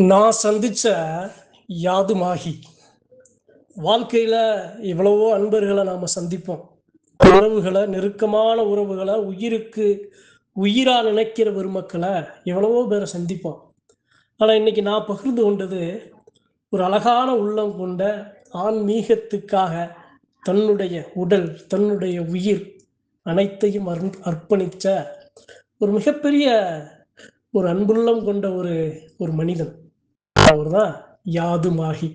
நான் சந்திச்ச யாதுமாகி வாழ்க்கையில எவ்வளவோ அன்பர்களை நாம சந்திப்போம். உறவுகளை, நெருக்கமான உறவுகளை, உயிருக்கு உயிரா நினைக்கிற பெருமக்களை எவ்வளவோ பேரை சந்திப்போம். ஆனா இன்னைக்கு நான் பகிர்ந்து கொண்டது ஒரு அழகான உள்ளம் கொண்ட ஆன்மீகத்துக்காக தன்னுடைய உடல், தன்னுடைய உயிர் அனைத்தையும் அர்ப்பணிச்ச ஒரு மிகப்பெரிய ஒரு அன்புள்ளம் கொண்ட ஒரு ஒரு மனிதன். அவர்தான் யாதுமாகி.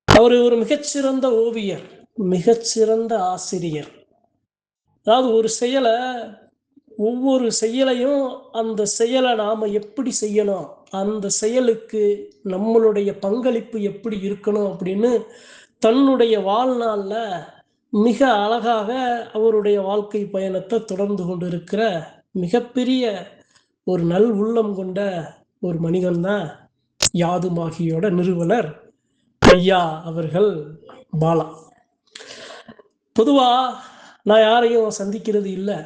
அவர் ஒரு மிகச்சிறந்த ஓவியர், மிகச்சிறந்த ஆசிரியர். அதாவது ஒரு செயலை, ஒவ்வொரு செயலையும் அந்த செயலை நாம எப்படி செய்யணும், அந்த செயலுக்கு நம்மளுடைய பங்களிப்பு எப்படி இருக்கணும் அப்படின்னு தன்னுடைய வாழ்நாள்ல மிக அழகாக அவருடைய வாழ்க்கை பயணத்தை தொடர்ந்து கொண்டிருக்கிற மிகப்பெரிய ஒரு நல் உள்ளம் கொண்ட ஒரு மனிதன் தான் யாதுமாகியோட நிறுவனர் ஐயா அவர்கள் பாலா. பொதுவா நான் யாரையும் சந்திக்கிறது இல்லை.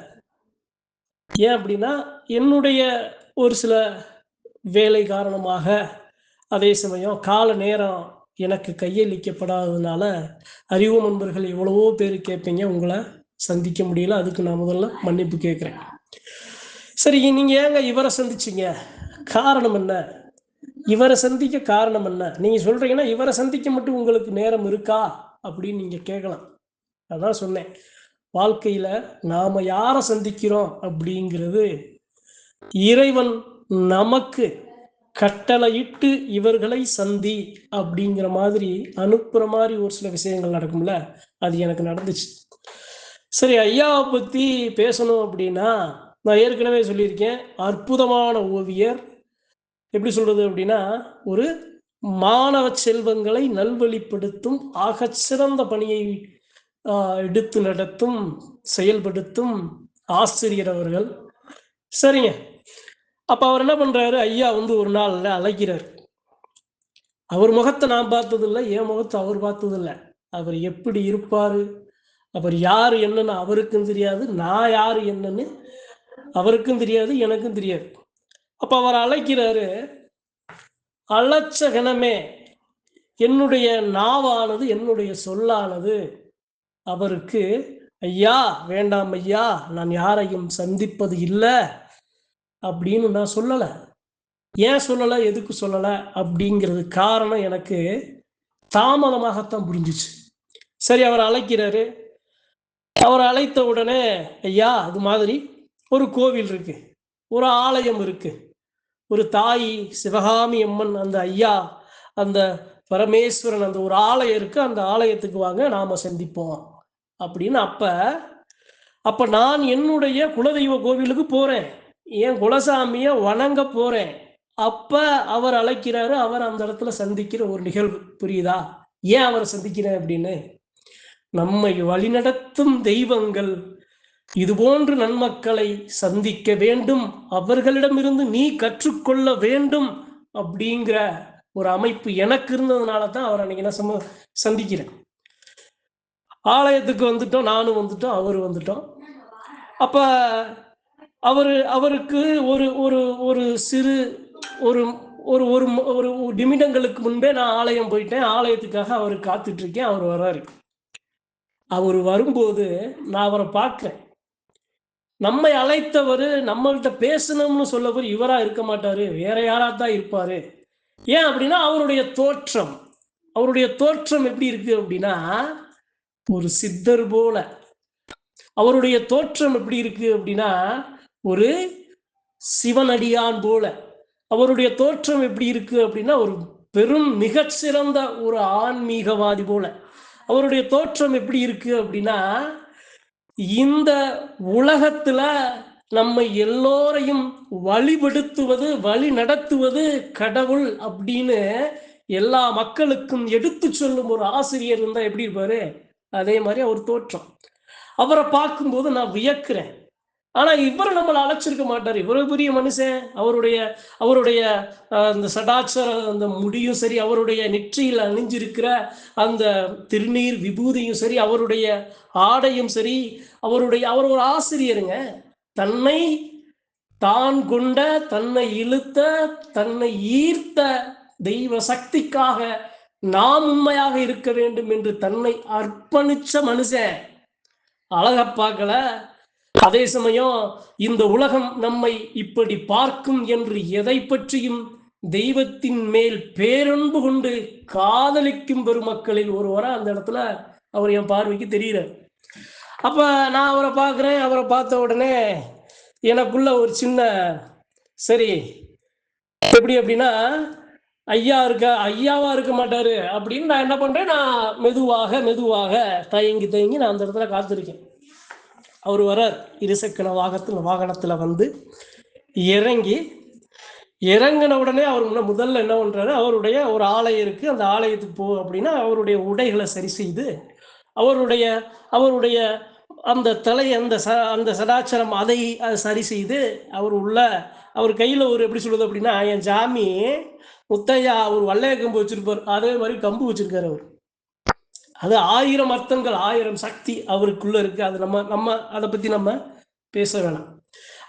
ஏன் அப்படின்னா, என்னுடைய ஒரு சில வேலை காரணமாக, அதே சமயம் கால நேரம் எனக்கு கையளிக்கப்படாததுனால, அறிவு நண்பர்கள் எவ்வளவோ பேர் கேட்பீங்க, உங்களை சந்திக்க முடியல. அதுக்கு நான் முதல்ல மன்னிப்பு கேட்குறேன். சரி, நீங்க ஏங்க இவரை சந்திச்சீங்க? காரணம் என்ன? இவரை சந்திக்க காரணம் என்ன? நீங்க சொல்றீங்கன்னா இவரை சந்திக்க மட்டும் உங்களுக்கு நேரம் இருக்கா அப்படின்னு நீங்க கேட்கலாம். அதான் சொன்னேன், வாழ்க்கையில நாம யாரை சந்திக்கிறோம் அப்படிங்கிறது இறைவன் நமக்கு கட்டளையிட்டு இவர்களை சந்தி அப்படிங்கிற மாதிரி அனுப்புற மாதிரி ஒரு சில விஷயங்கள் நடக்கும்ல, அது எனக்கு நடந்துச்சு. சரி, ஐயாவை பத்தி பேசணும் அப்படின்னா, நான் ஏற்கனவே சொல்லியிருக்கேன், அற்புதமான ஓவியர். எப்படி சொல்றது அப்படின்னா, ஒரு மாணவ செல்வங்களை நல்வழிப்படுத்தும் ஆகச்சிறந்த பணியை எடுத்து நடத்தும், செயல்படுத்தும் ஆசிரியர் அவர்கள். சரிங்க, அப்ப அவர் என்ன பண்றாரு, ஐயா ஒரு நாள்ல அழைக்கிறார். அவர் முகத்தை நான் பார்த்ததில்லை, என் முகத்தை அவர் பார்த்ததில்லை. அவர் எப்படி இருப்பாரு, அவர் யாரு என்னன்னு அவருக்கும் தெரியாது, நான் யாரு என்னன்னு அவருக்கும் தெரியாது, எனக்கும் தெரியாது. அப்ப அவர் அழைக்கிறாரு. அழைச்ச கணமே என்னுடைய நாவானது, என்னுடைய சொல்லானது அவருக்கு, ஐயா வேண்டாம் ஐயா, நான் யாரையும் சந்திப்பது இல்லை அப்படின்னு நான் சொல்லலை. ஏன் சொல்லலை, எதுக்கு சொல்லலை அப்படிங்கிறது காரணம் எனக்கு தாமதமாகத்தான் புரிஞ்சிச்சு. சரி, அவர் அழைக்கிறாரு. அவர் அழைத்த உடனே, ஐயா அது மாதிரி ஒரு கோவில் இருக்கு, ஒரு ஆலயம் இருக்கு, ஒரு தாய் சிவகாமி அம்மன், அந்த ஐயா, அந்த பரமேஸ்வரன், அந்த ஒரு ஆலயம் இருக்கு, அந்த ஆலயத்துக்கு வாங்க நாம சந்திப்போம் அப்படின்னு. அப்ப நான் என்னுடைய குலதெய்வ கோவிலுக்கு போறேன், என் குலசாமிய வணங்க போறேன். அப்ப அவர் அழைக்கிறாரு, அவர் அந்த இடத்துல சந்திக்கிற ஒரு நிகழ்வு. புரியுதா ஏன் அவரை சந்திக்கிறேன் அப்படின்னு? நம்மை வழிநடத்தும் தெய்வங்கள் இதுபோன்று நன்மக்களை சந்திக்க வேண்டும், அவர்களிடமிருந்து நீ கற்றுக்கொள்ள வேண்டும் அப்படிங்கிற ஒரு அமைப்பு எனக்கு இருந்ததுனால தான் அவர் அன்னைக்கு நான் சந்திக்கிறேன். ஆலயத்துக்கு வந்துட்டோம், நானும் வந்துட்டோம், அவரு வந்துட்டோம். அப்ப அவருக்கு ஒரு ஒரு ஒரு சிறு ஒரு ஒரு ஒரு ஒரு நிமிடங்களுக்கு முன்பே நான் ஆலயம் போயிட்டேன். ஆலயத்துக்காக அவர் காத்துட்டு இருக்கேன். அவர் வர்றாரு. அவர் வரும்போது நான் அவரை பார்க்கிறேன். நம்மை அழைத்தவர் நம்மள்கிட்ட பேசணும்னு சொல்லவர் இவரா இருக்க மாட்டாரு, வேற யாராத்தான் இருப்பாரு. ஏன் அப்படின்னா, அவருடைய தோற்றம் எப்படி இருக்கு அப்படின்னா, ஒரு சித்தர் போல. அவருடைய தோற்றம் எப்படி இருக்கு அப்படின்னா, ஒரு சிவனடியான் போல. அவருடைய தோற்றம் எப்படி இருக்கு அப்படின்னா, ஒரு பெரும் மிகச்சிறந்த ஒரு ஆன்மீகவாதி போல. அவருடைய தோற்றம் எப்படி இருக்கு அப்படின்னா, இந்த உலகத்துல நம்மை எல்லோரையும் வழிபடுத்துவது, வழி நடத்துவது கடவுள் அப்படின்னு எல்லா மக்களுக்கும் எடுத்து சொல்லும் ஒரு ஆசிரியர் இருந்தா எப்படி இருப்பாரு, அதே மாதிரி அவர் தோற்றம். அவரை பார்க்கும்போது நான் வியக்கிறேன். ஆனா இவரை நம்மளை அழைச்சிருக்க மாட்டார். இவ்வளவு பெரிய மனுஷன், அவருடைய அந்த சடாட்சர அந்த முடியும் சரி, அவருடைய நெற்றியில் அணிஞ்சிருக்கிற அந்த திருநீர் விபூதியும் சரி, அவருடைய ஆடையும் சரி, அவர் ஒரு ஆசிரியருங்க. தன்னை தான் கொண்ட, தன்னை இழுத்த, தன்னை ஈர்த்த தெய்வ சக்திக்காக நாம் உண்மையாக இருக்க வேண்டும் என்று தன்னை அர்ப்பணிச்ச மனுஷன் அழக பார்க்கல. அதே சமயம் இந்த உலகம் நம்மை இப்படி பார்க்கும் என்று எதை பற்றியும் தெய்வத்தின் மேல் பேரன்பு கொண்டு காதலிக்கும் பெருமக்களில் ஒருவரா அந்த இடத்துல அவர் என் பார்வைக்கு தெரிகிறார். அப்ப நான் அவரை பார்க்குறேன். அவரை பார்த்த உடனே எனக்குள்ள ஒரு சின்ன சரி எப்படி அப்படின்னா ஐயாவா இருக்க மாட்டாரு அப்படின்னு நான் என்ன பண்றேன், நான் மெதுவாக தயங்கி நான் அந்த இடத்துல காத்திருக்கேன். அவர் வரார். இருசக்கர வாகனத்துல வந்து இறங்கின உடனே அவர் முதல்ல என்ன பண்றாரு, அவருடைய ஒரு ஆலயம் இருக்கு, அந்த ஆலயத்துக்கு போ அப்படின்னா அவருடைய உடைகளை சரி செய்து அவருடைய அந்த தலை அந்த சதாச்சாரம் அதை சரி செய்து அவர் கையில் ஒரு எப்படி சொல்றது அப்படின்னா, என் ஜாமி முத்தையா ஒரு வள்ளைய கம்பு வச்சிருப்பார், அதே மாதிரி கம்பு வச்சிருக்காரு அவர். அது 1000 அர்த்தங்கள் 1000 சக்தி அவருக்குள்ள இருக்கு. அது நம்ம அதை பத்தி நம்ம பேச வேணாம்.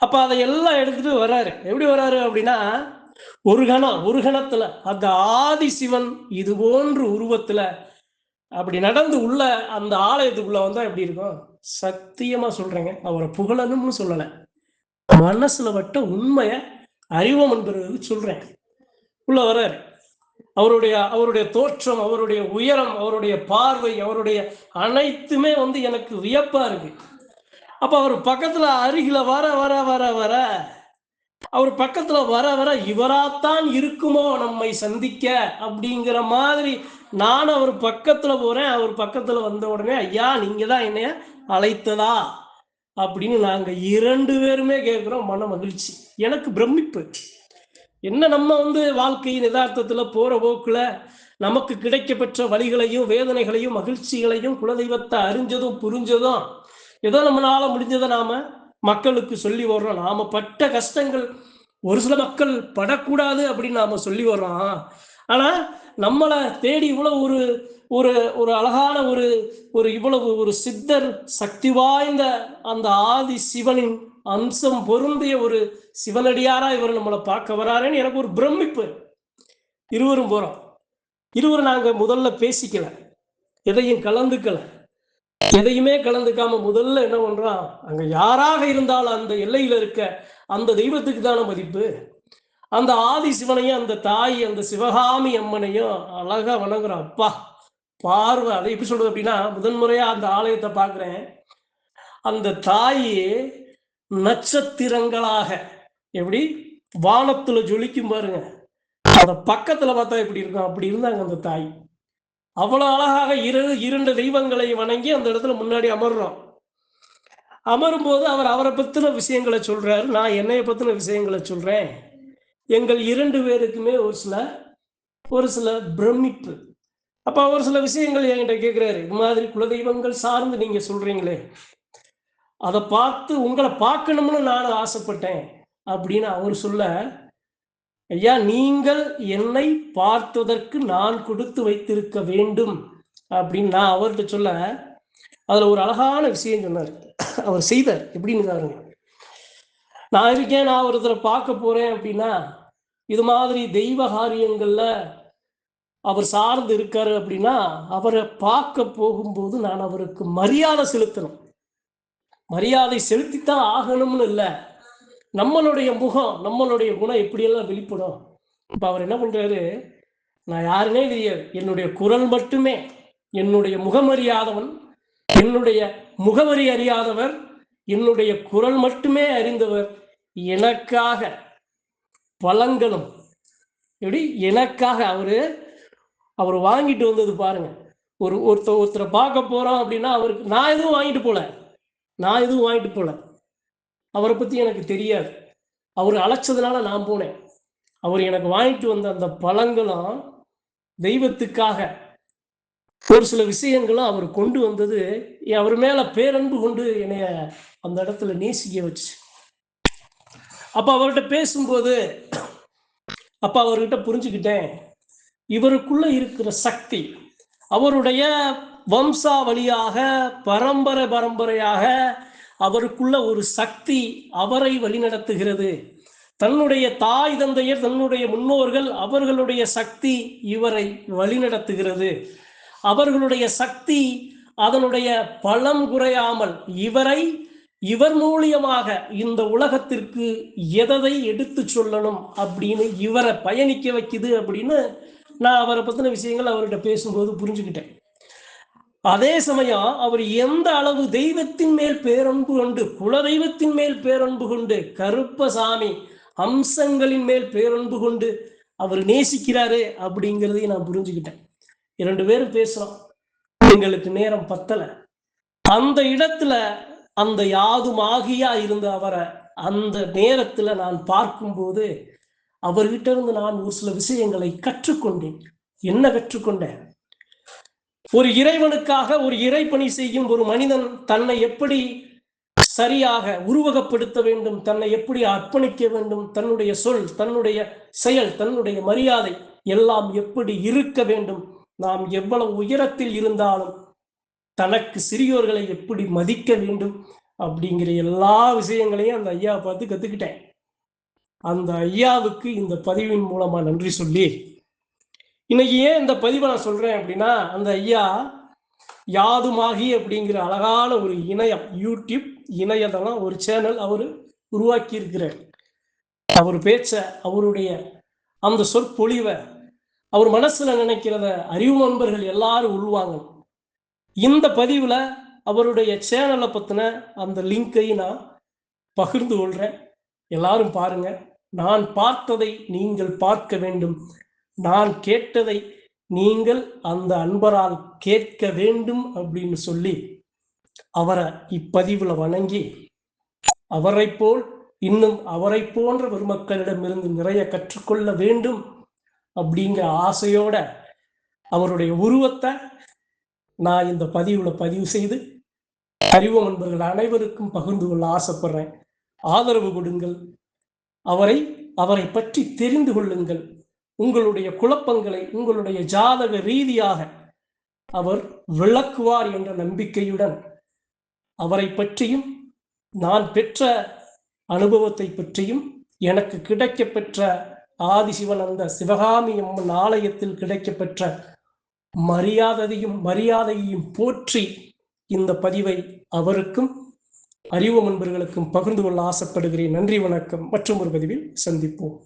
அப்ப அதை எல்லாம் எடுத்துட்டு வர்றாரு. எப்படி வர்றாரு அப்படின்னா, ஒரு கணத்துல அந்த ஆதி சிவன் இது போன்று உருவத்துல அப்படி நடந்து உள்ள அந்த ஆலயத்துக்குள்ள வந்தா எப்படி இருக்கும்? சத்தியமா சொல்றேங்க, அவரை புகழணும்னு சொல்லல, மனசுல வட்ட உண்மைய அறிவோம் என்பது சொல்றேன். உள்ள வர்றாரு. அவருடைய தோற்றம், அவருடைய உயரம், அவருடைய பார்வை, அவருடைய அனைத்துமே எனக்கு வியப்பா இருக்கு. அப்ப அவர் பக்கத்துல அருகில வர வர வர வர அவர் பக்கத்துல வர வர இவராத்தான் இருக்குமோ நம்மை சந்திக்க அப்படிங்கிற மாதிரி நான் அவர் பக்கத்துல போறேன். அவர் பக்கத்துல வந்த உடனே, ஐயா நீங்க தான் என்னைய அழைத்ததா அப்படின்னு நாங்க 2 பேருமே கேட்கிறோம். மன மகிழ்ச்சி, எனக்கு பிரமிப்பு. என்ன நம்ம வாழ்க்கையின் யதார்த்தத்துல போற போக்குல நமக்கு கிடைக்கப்பெற்ற வழிகளையும் வேதனைகளையும் மகிழ்ச்சிகளையும் குலதெய்வத்தை அறிஞ்சதும் புரிஞ்சதும் ஏதோ நம்மளால முடிஞ்சதை நாம மக்களுக்கு சொல்லி வர்றோம். நாம பட்ட கஷ்டங்கள் ஒரு சில மக்கள் படக்கூடாது அப்படின்னு நாம சொல்லி வர்றோம். ஆனா நம்மளை தேடி இவ்வளவு ஒரு அழகான இவ்வளவு ஒரு சித்தர் சக்தி வாய்ந்த அந்த ஆதி சிவனின் அம்சம் பொருந்திய ஒரு சிவனடியாரா இவர் நம்மளை பார்க்க வராருன்னு எனக்கு ஒரு பிரமிப்பு. இருவரும் போறோம். இருவரும் நாங்க முதல்ல பேசிக்கல, எதையும் கலந்துக்கல, எதையுமே கலந்துக்காம முதல்ல என்ன பண்றோம், அங்க யாராக இருந்தாலும் அந்த எல்லையில இருக்க அந்த தெய்வத்துக்கு தானே மதிப்பு. அந்த ஆதி சிவனையும் அந்த தாய் அந்த சிவகாமி அம்மனையும் அழகா வணங்குறோம். அப்பா பார்வை அதை எப்படி சொல்றது அப்படின்னா, முதன்முறையா அந்த ஆலயத்தை பார்க்கிறேன். அந்த தாயே நட்சத்திரங்களாக எப்படி வானத்துல ஜொலிக்கும் பாருங்க, அத பக்கத்துல பார்த்தா எப்படி இருக்கும், அப்படி இருந்தாங்க அந்த தாய். அவ்வளவு அழகாக 2 தெய்வங்களை வணங்கி அந்த இடத்துல முன்னாடி அமர்றோம். அமரும் போது அவரை பத்தின விஷயங்களை சொல்றாரு, நான் என்னைய பத்தின விஷயங்களை சொல்றேன். எங்கள் 2 பேருக்குமே ஒரு சில பிரமிப்பு. அப்ப ஒரு சில விஷயங்கள் என்கிட்ட கேட்கிறாரு. இது மாதிரி குலதெய்வங்கள் சார்ந்து நீங்க சொல்றீங்களே, அதை பார்த்து உங்களை பார்க்கணும்னு நான் ஆசைப்பட்டேன் அப்படின்னு அவர் சொல்ல, ஐயா நீங்கள் என்னை பார்த்ததற்கு நான் கொடுத்து வைத்திருக்க வேண்டும் அப்படின்னு நான் அவர்கிட்ட சொல்ல, அதுல ஒரு அழகான விஷயம் சொன்னார். அவர் செய்தார். எப்படின்னு பாருங்க, நான் இருக்கேன், நான் ஒருத்தரை பார்க்க போறேன் அப்படின்னா, இது மாதிரி தெய்வ காரியங்கள்ல அவர் சார்ந்து இருக்காரு அப்படின்னா, அவரை பார்க்க போகும்போது நான் அவருக்கு மரியாதை செலுத்தணும். மரியாதை செலுத்தித்தான் ஆகணும்னு இல்லை, நம்மளுடைய முகம் நம்மளுடைய குணம் எப்படியெல்லாம் வெளிப்படும். இப்ப அவர் என்ன பண்றாரு, நான் யாருன்னே தெரியாது, என்னுடைய குரல் மட்டுமே, என்னுடைய முகமறியாதவன், என்னுடைய முகவரி அறியாதவர், என்னுடைய குரல் மட்டுமே அறிந்தவர், எனக்காக பழங்களும் எப்படி எனக்காக அவர் வாங்கிட்டு வந்தது பாருங்க. ஒருத்தரை பார்க்க போறோம் அப்படின்னா அவருக்கு நான் எதுவும் வாங்கிட்டு போல, அவரை பத்தி எனக்கு தெரியாது, அவர் அழைச்சதுனால நான் போனேன். அவர் எனக்கு வாங்கிட்டு வந்த அந்த பழங்களும் தெய்வத்துக்காக ஒரு சில விஷயங்களும் அவர் கொண்டு வந்தது அவர் மேல பேரன்பு கொண்டு என்னைய அந்த இடத்துல நேசிக்க வச்சு. அப்ப அவர்கிட்ட பேசும்போது அவர்கிட்ட புரிஞ்சுக்கிட்டேன், இவருக்குள்ள இருக்கிற சக்தி அவருடைய வம்சாவளியாக பரம்பரையாக அவருக்குள்ள ஒரு சக்தி அவரை வழிநடத்துகிறது. தன்னுடைய தாய் தந்தையர், தன்னுடைய முன்னோர்கள், அவர்களுடைய சக்தி இவரை வழிநடத்துகிறது. அவர்களுடைய சக்தி அதனுடைய பலம் குறையாமல் இவர் மூலியமாக இந்த உலகத்திற்கு எதை எடுத்து சொல்லணும் அப்படின்னு இவரை பயணிக்க வைக்குது அப்படின்னு நான் அவரை பத்தின விஷயங்கள் அவர்கிட்ட பேசும்போது புரிஞ்சுக்கிட்டேன். அதே சமயம் அவர் எந்த அளவு தெய்வத்தின் மேல் பேரன்பு கொண்டு, குல தெய்வத்தின் மேல் பேரன்பு கொண்டு, கருப்பசாமி அம்சங்களின் மேல் பேரன்பு கொண்டு அவர் நேசிக்கிறாரு அப்படிங்கிறதையும் நான் புரிஞ்சுக்கிட்டேன். 2 பேரும் பேசுறோம், எங்களுக்கு நேரம் பத்தல. அந்த இடத்துல அந்த யாதுமாகியா இருந்த அவரை அந்த நேரத்துல நான் பார்க்கும்போது அவர்கிட்ட இருந்து நான் ஒரு சில விஷயங்களை கற்றுக்கொண்டேன். என்ன கற்றுக்கொண்டேன்? ஒரு இறைவனுக்காக ஒரு இறைப்பணி செய்யும் ஒரு மனிதன் தன்னை எப்படி சரியாக உருவகப்படுத்த வேண்டும், தன்னை எப்படி அர்ப்பணிக்க வேண்டும், தன்னுடைய சொல், தன்னுடைய செயல், தன்னுடைய மரியாதை எல்லாம் எப்படி இருக்க வேண்டும், நாம் எவ்வளவு உயரத்தில் இருந்தாலும் தனக்கு சிறியோர்களை எப்படி மதிக்க வேண்டும் அப்படிங்கிற எல்லா விஷயங்களையும் அந்த ஐயா பார்த்து கத்துக்கிட்டேன். அந்த ஐயாவுக்கு இந்த பதிவின் மூலமா நன்றி சொல்லி, இன்னைக்கு ஏன் இந்த பதிவை நான் சொல்றேன் அப்படின்னா, அந்த ஐயா யாதுமாகி அப்படிங்கிற அழகான ஒரு இணையம், யூடியூப் இணையதளம், ஒரு சேனல் அவர் உருவாக்கி இருக்கிறார். அவர் பேச்ச, அவருடைய அந்த சொற்பொழிவை, அவர் மனசுல நினைக்கிறத அறிவு நண்பர்கள் எல்லாரும் உள்வாங்க. இந்த பதிவுல அவருடைய சேனலை பத்தின அந்த லிங்கை நான் பகிர்ந்து கொள்றேன். எல்லாரும் பாருங்க. நான் பார்த்ததை நீங்கள் பார்க்க வேண்டும், நான் கேட்டதை நீங்கள் அந்த அன்பரால் கேட்க வேண்டும் அப்படின்னு சொல்லி அவரை இப்பதிவுல வணங்கி, அவரை போல் இன்னும் அவரை போன்ற பெருமக்களிடமிருந்து நிறைய கற்றுக்கொள்ள வேண்டும் அப்படிங்கிற ஆசையோட அவருடைய உருவத்தை நான் இந்த பதிவுல பதிவு செய்து அறிவு நண்பர்கள் அனைவருக்கும் பகிர்ந்து கொள்ள ஆசைப்படுறேன். ஆதரவு கொடுங்கள், அவரை பற்றி தெரிந்து கொள்ளுங்கள். உங்களுடைய குழப்பங்களை உங்களுடைய ஜாதக ரீதியாக அவர் விளக்குவார் என்ற நம்பிக்கையுடன் அவரை பற்றியும், நான் பெற்ற அனுபவத்தை பற்றியும், எனக்கு கிடைக்கப்பெற்ற ஆதிசிவன் சிவகாமி அம்மன் ஆலயத்தில் கிடைக்கப்பெற்ற மரியாதையையும் போற்றி இந்த பதிவை அவருக்கும் அறிவு நண்பர்களுக்கும் பகிர்ந்து கொள்ள ஆசைப்படுகிறேன். நன்றி, வணக்கம். மற்றும் ஒரு பதிவில் சந்திப்போம்.